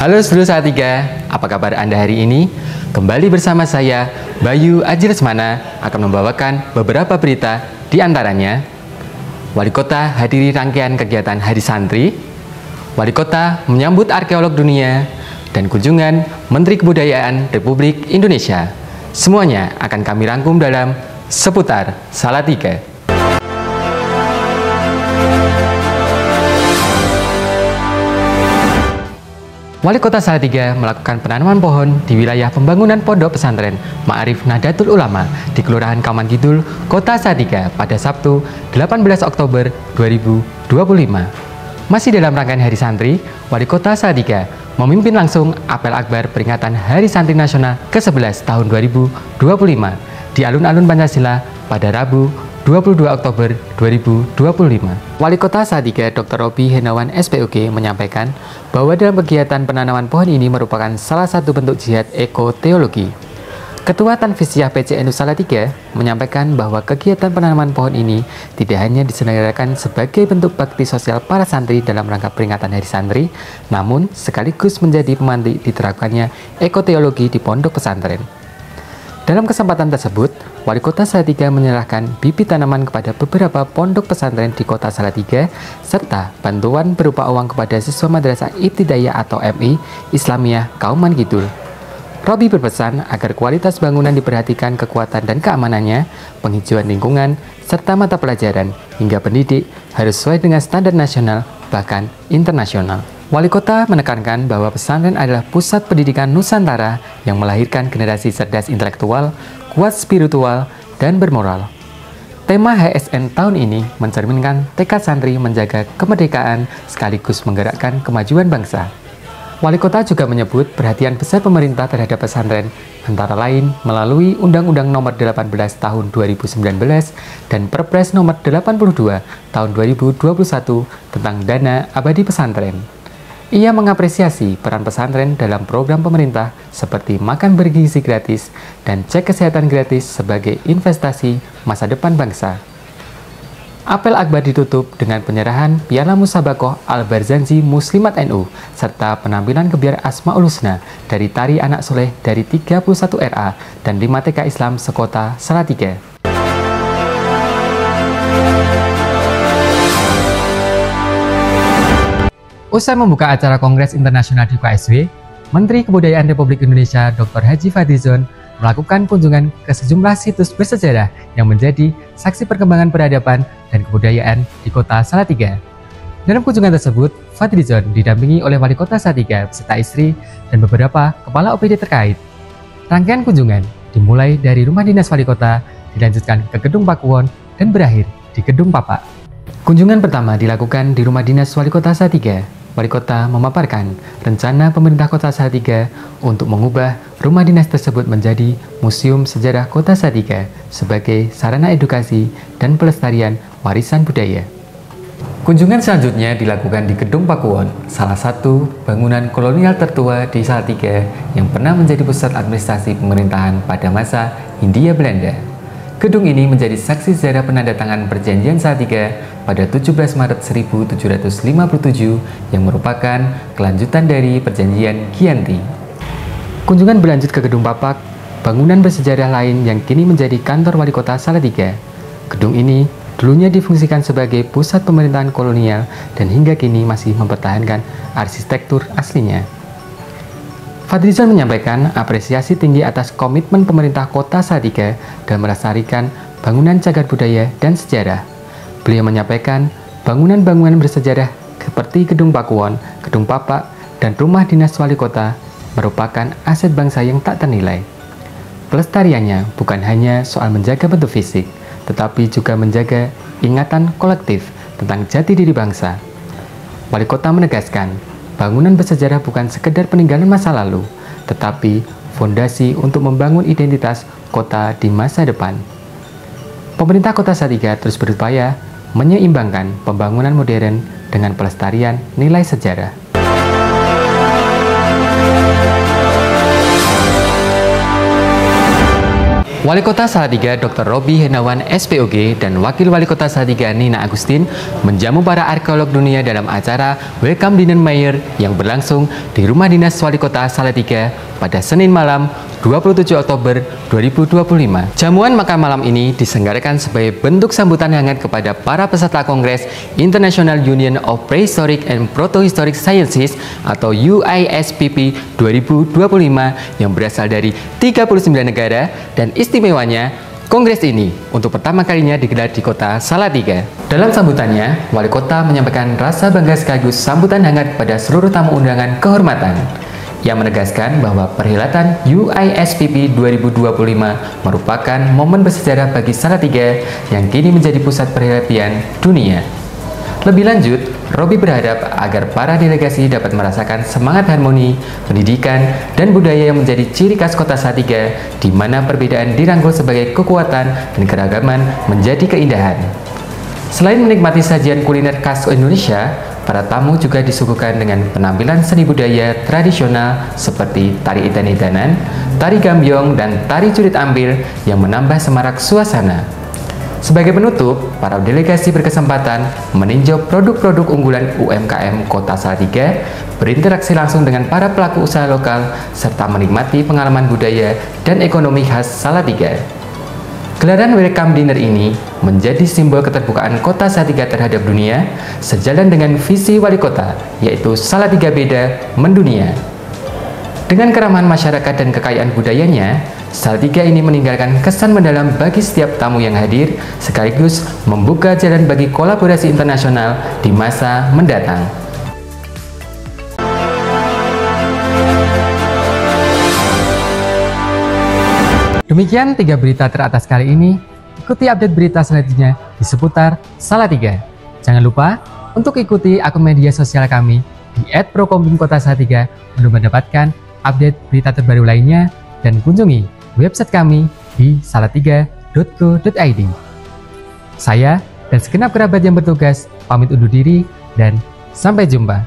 Halo seluruh Salatiga, apa kabar Anda hari ini? Kembali bersama saya, Bayu Aji Lesmana, akan membawakan beberapa berita, di antaranya Wali Kota hadiri rangkaian kegiatan Hari Santri, Wali Kota menyambut arkeolog dunia, dan kunjungan Menteri Kebudayaan Republik Indonesia. Semuanya akan kami rangkum dalam Seputar Salatiga. Wali Kota Salatiga melakukan penanaman pohon di wilayah pembangunan Pondok Pesantren Ma'arif Nahdlatul Ulama di Kelurahan Kauman Kidul, Kota Salatiga pada Sabtu 18 Oktober 2025. Masih dalam rangkaian Hari Santri, Wali Kota Salatiga memimpin langsung apel akbar peringatan Hari Santri Nasional ke-11 tahun 2025 di alun-alun Pancasila pada Rabu 22 Oktober 2025. Wali Kota Salatiga Dr. Robi Henawan SPOG menyampaikan bahwa dalam kegiatan penanaman pohon ini merupakan salah satu bentuk jihad ekoteologi. Ketua Tanfisiyah PCNU Salatiga menyampaikan bahwa kegiatan penanaman pohon ini tidak hanya diselenggarakan sebagai bentuk bakti sosial para santri dalam rangka peringatan Hari Santri, namun sekaligus menjadi pemantik diterapkannya ekoteologi di pondok pesantren. Dalam kesempatan tersebut, Wali Kota Salatiga menyerahkan bibit tanaman kepada beberapa pondok pesantren di Kota Salatiga, serta bantuan berupa uang kepada siswa Madrasah Ibtidaiyah atau MI Islamiyah Kauman Kidul. Robi berpesan agar kualitas bangunan diperhatikan kekuatan dan keamanannya, penghijauan lingkungan, serta mata pelajaran hingga pendidik harus sesuai dengan standar nasional bahkan internasional. Wali Kota menekankan bahwa pesantren adalah pusat pendidikan Nusantara yang melahirkan generasi cerdas intelektual, kuat spiritual, dan bermoral. Tema HSN tahun ini mencerminkan tekad santri menjaga kemerdekaan sekaligus menggerakkan kemajuan bangsa. Wali Kota juga menyebut perhatian besar pemerintah terhadap pesantren antara lain melalui Undang-Undang Nomor 18 Tahun 2019 dan Perpres Nomor 82 Tahun 2021 tentang dana abadi pesantren. Ia mengapresiasi peran pesantren dalam program pemerintah seperti makan bergizi gratis dan cek kesehatan gratis sebagai investasi masa depan bangsa. Apel akbar ditutup dengan penyerahan Piala Musabakoh Al-Barzanji Muslimat NU serta penampilan kebiar Asmaul Husna dari Tari Anak Soleh dari 31 RA dan 5 TK Islam sekota Salatiga. Usai membuka acara Kongres Internasional di KSW, Menteri Kebudayaan Republik Indonesia Dr. Haji Fadlizon melakukan kunjungan ke sejumlah situs bersejarah yang menjadi saksi perkembangan peradaban dan kebudayaan di Kota Salatiga. Dalam kunjungan tersebut, Fadlizon didampingi oleh Wali Kota Salatiga beserta istri dan beberapa kepala OPD terkait. Rangkaian kunjungan dimulai dari Rumah Dinas Wali Kota, dilanjutkan ke Gedung Pakuwon, dan berakhir di Gedung Papak. Kunjungan pertama dilakukan di Rumah Dinas Wali Kota Salatiga. Wali Kota memaparkan rencana pemerintah Kota Salatiga untuk mengubah rumah dinas tersebut menjadi Museum Sejarah Kota Salatiga sebagai sarana edukasi dan pelestarian warisan budaya. Kunjungan selanjutnya dilakukan di Gedung Pakuwon, salah satu bangunan kolonial tertua di Salatiga yang pernah menjadi pusat administrasi pemerintahan pada masa Hindia Belanda. Gedung ini menjadi saksi sejarah penandatanganan Perjanjian Salatiga pada 17 Maret 1757 yang merupakan kelanjutan dari Perjanjian Giyanti. Kunjungan berlanjut ke Gedung Papak, bangunan bersejarah lain yang kini menjadi kantor Wali Kota Salatiga. Gedung ini dulunya difungsikan sebagai pusat pemerintahan kolonial dan hingga kini masih mempertahankan arsitektur aslinya. Fadlizon menyampaikan apresiasi tinggi atas komitmen pemerintah Kota Salatiga dalam melestarikan bangunan cagar budaya dan sejarah. Beliau menyampaikan bangunan-bangunan bersejarah seperti Gedung Pakuwon, Gedung Papak, dan Rumah Dinas Wali Kota merupakan aset bangsa yang tak ternilai. Pelestariannya bukan hanya soal menjaga bentuk fisik, tetapi juga menjaga ingatan kolektif tentang jati diri bangsa. Wali Kota menegaskan, bangunan bersejarah bukan sekedar peninggalan masa lalu, tetapi fondasi untuk membangun identitas kota di masa depan. Pemerintah Kota Salatiga terus berupaya menyeimbangkan pembangunan modern dengan pelestarian nilai sejarah. Wali Kota Salatiga Dr. Robi Hendawan SPOG dan Wakil Wali Kota Salatiga Nina Agustin menjamu para arkeolog dunia dalam acara Welcome Dinner Mayor yang berlangsung di Rumah Dinas Wali Kota Salatiga pada Senin malam 27 Oktober 2025. Jamuan makan malam ini diselenggarakan sebagai bentuk sambutan hangat kepada para peserta Kongres International Union of Prehistoric and Protohistoric Sciences atau UISPP 2025 yang berasal dari 39 negara, dan istimewanya Kongres ini untuk pertama kalinya digelar di kota Salatiga. Dalam sambutannya, Wali Kota menyampaikan rasa bangga sekaligus sambutan hangat pada seluruh tamu undangan kehormatan. Yang menegaskan bahwa perhelatan UISPP 2025 merupakan momen bersejarah bagi Salatiga yang kini menjadi pusat perhatian dunia. Lebih lanjut, Robi berharap agar para delegasi dapat merasakan semangat harmoni, pendidikan, dan budaya yang menjadi ciri khas kota Salatiga, di mana perbedaan dirangkul sebagai kekuatan dan keragaman menjadi keindahan. Selain menikmati sajian kuliner khas Indonesia, para tamu juga disuguhkan dengan penampilan seni budaya tradisional seperti tari itan-itanan, tari gambyong, dan tari curit ambil yang menambah semarak suasana. Sebagai penutup, para delegasi berkesempatan meninjau produk-produk unggulan UMKM Kota Salatiga, berinteraksi langsung dengan para pelaku usaha lokal, serta menikmati pengalaman budaya dan ekonomi khas Salatiga. Gelaran Welcome Dinner ini menjadi simbol keterbukaan kota Salatiga terhadap dunia, sejalan dengan visi Wali Kota, yaitu Salatiga Beda Mendunia. Dengan keramahan masyarakat dan kekayaan budayanya, Salatiga ini meninggalkan kesan mendalam bagi setiap tamu yang hadir, sekaligus membuka jalan bagi kolaborasi internasional di masa mendatang. Demikian 3 berita teratas kali ini. Ikuti update berita selanjutnya di seputar Salatiga. Jangan lupa untuk ikuti akun media sosial kami di @prokombingkota-salatiga untuk mendapatkan update berita terbaru lainnya, dan kunjungi website kami di salatiga.co.id. Saya dan segenap kerabat yang bertugas pamit undur diri dan sampai jumpa.